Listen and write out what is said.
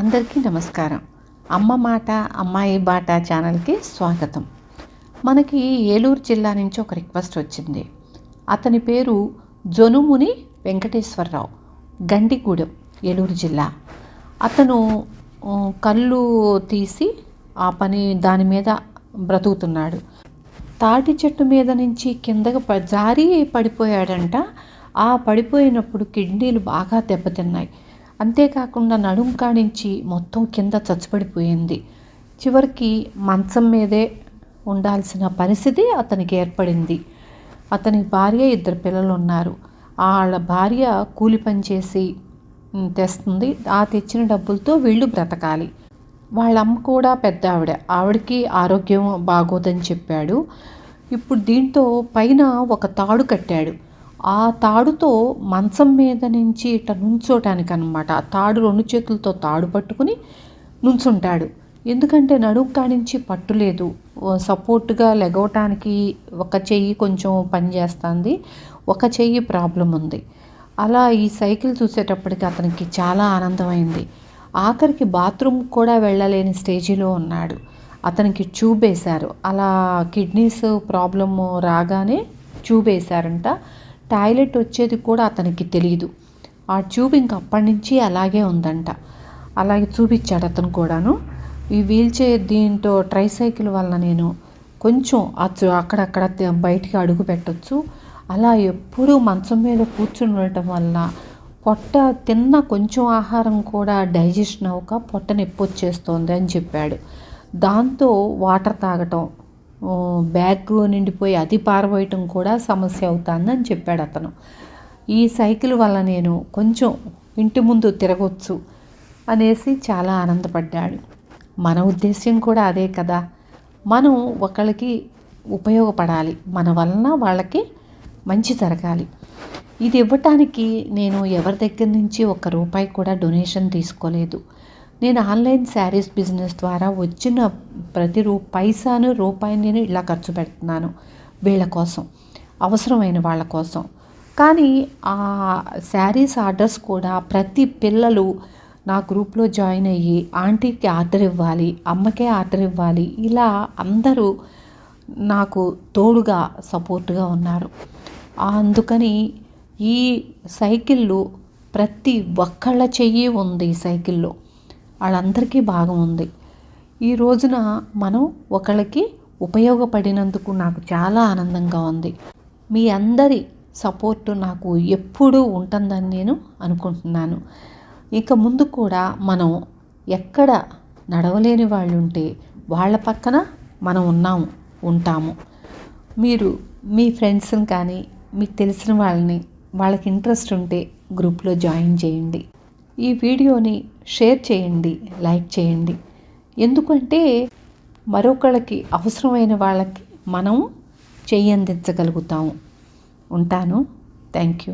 అందరికీ నమస్కారం. అమ్మ మాట అమ్మాయి బాట ఛానల్కి స్వాగతం. మనకి ఏలూరు జిల్లా నుంచి ఒక రిక్వెస్ట్ వచ్చింది. అతని పేరు జొనుముని వెంకటేశ్వరరావు, గండిగూడెం, ఏలూరు జిల్లా. అతను కళ్ళు తీసి ఆ పని దాని మీద బ్రతుకుతున్నాడు. తాటి చెట్టు మీద నుంచి కిందకు జారి పడిపోయాడంట. ఆ పడిపోయినప్పుడు కిడ్నీలు బాగా దెబ్బతిన్నాయి. అంతేకాకుండా నడుం కాడించి మొత్తం కింద చచ్చుపడిపోయింది. చివరికి మంచం మీదే ఉండాల్సిన పరిస్థితి అతనికి ఏర్పడింది. అతని భార్య, 2 పిల్లలు ఉన్నారు. వాళ్ళ భార్య కూలి పని చేసి తెస్తుంది. ఆ తెచ్చిన డబ్బులతో వీళ్ళు బ్రతకాలి. వాళ్ళ అమ్మ కూడా పెద్ద ఆవిడకి ఆరోగ్యం బాగోదని చెప్పాడు. ఇప్పుడు దీంతో పైన ఒక తాడు కట్టాడు. ఆ తాడుతో మంచం మీద నుంచి ఇట్లా నుంచోటానికి అనమాట. ఆ తాడు 2 చేతులతో తాడు పట్టుకుని నుంచుంటాడు. ఎందుకంటే నడుం కాడించి పట్టులేదు. సపోర్ట్గా లెగవటానికి ఒక చెయ్యి కొంచెం పని చేస్తుంది, ఒక చెయ్యి ప్రాబ్లం ఉంది. అలా ఈ సైకిల్ చూసేటప్పటికి అతనికి చాలా ఆనందమైంది. ఆఖరికి బాత్రూమ్ కూడా వెళ్ళలేని స్టేజిలో ఉన్నాడు. అతనికి ట్యూబ్ వేశారు. అలా కిడ్నీస్ ప్రాబ్లము రాగానే ట్యూబ్ వేశారంట. టాయిలెట్ వచ్చేది కూడా అతనికి తెలియదు. ఆ ట్యూబ్ ఇంక అప్పటి నుంచి అలాగే ఉందంట. అలాగే చూపించాడు అతను కూడాను. ఈ వీల్చైర్ దీంతో ట్రైసైకిల్ వల్ల నేను కొంచెం అక్కడక్కడ బయటికి అడుగు పెట్టచ్చు. అలా ఎప్పుడూ మంచం మీద కూర్చుని ఉండటం వల్ల పొట్ట తిన్న కొంచెం ఆహారం కూడా డైజెషన్ అవ్వక పొట్ట నొప్పి వచ్చేస్తోంది అని చెప్పాడు. దాంతో వాటర్ తాగటం, బ్యాగ్ నిండిపోయి అది పారబోయటం కూడా సమస్య అవుతుందని చెప్పాడు అతను. ఈ సైకిల్ వల్ల నేను కొంచెం ఇంటి ముందు తిరగొచ్చు అనేసి చాలా ఆనందపడ్డాడు. మన ఉద్దేశ్యం కూడా అదే కదా. మనం ఒకళ్ళకి ఉపయోగపడాలి, మన వలన వాళ్ళకి మంచి జరగాలి. ఇది ఇవ్వటానికి నేను ఎవరి దగ్గర నుంచి ₹1 కూడా డొనేషన్ తీసుకోలేదు. నేను ఆన్లైన్ శారీస్ బిజినెస్ ద్వారా వచ్చిన ప్రతి రూపాయి నేను ఇలా ఖర్చు పెడుతున్నాను వీళ్ళ కోసం, అవసరమైన వాళ్ళ కోసం. కానీ ఆ శారీస్ ఆర్డర్స్ కూడా ప్రతి పిల్లలు నా గ్రూప్లో జాయిన్ అయ్యి ఆంటీకి ఆర్డర్ ఇవ్వాలి, అమ్మకే ఆర్డర్ ఇవ్వాలి, ఇలా అందరూ నాకు తోడుగా సపోర్ట్గా ఉన్నారు. అందుకని ఈ సైకిళ్ళు ప్రతి ఒక్కళ్ళ చెయ్యి ఉంది. ఈ సైకిల్లో వాళ్ళందరికీ భాగం ఉంది. ఈ రోజున మనం ఒకళ్ళకి ఉపయోగపడినందుకు నాకు చాలా ఆనందంగా ఉంది. మీ అందరి సపోర్టు నాకు ఎప్పుడూ ఉంటుందని నేను అనుకుంటున్నాను. ఇక ముందు కూడా మనం ఎక్కడ నడవలేని వాళ్ళు ఉంటే వాళ్ళ పక్కన మనం ఉంటాము. మీరు మీ ఫ్రెండ్స్ని కానీ మీకు తెలిసిన వాళ్ళకి ఇంట్రెస్ట్ ఉంటే గ్రూప్లో జాయిన్ చేయండి. ఈ వీడియోని షేర్ చేయండి, లైక్ చేయండి. ఎందుకంటే మరొకళ్ళకి అవసరమైన వాళ్ళకి మనం చెయ్యి అందించగలుగుతాము. ఉంటాను. Thank you.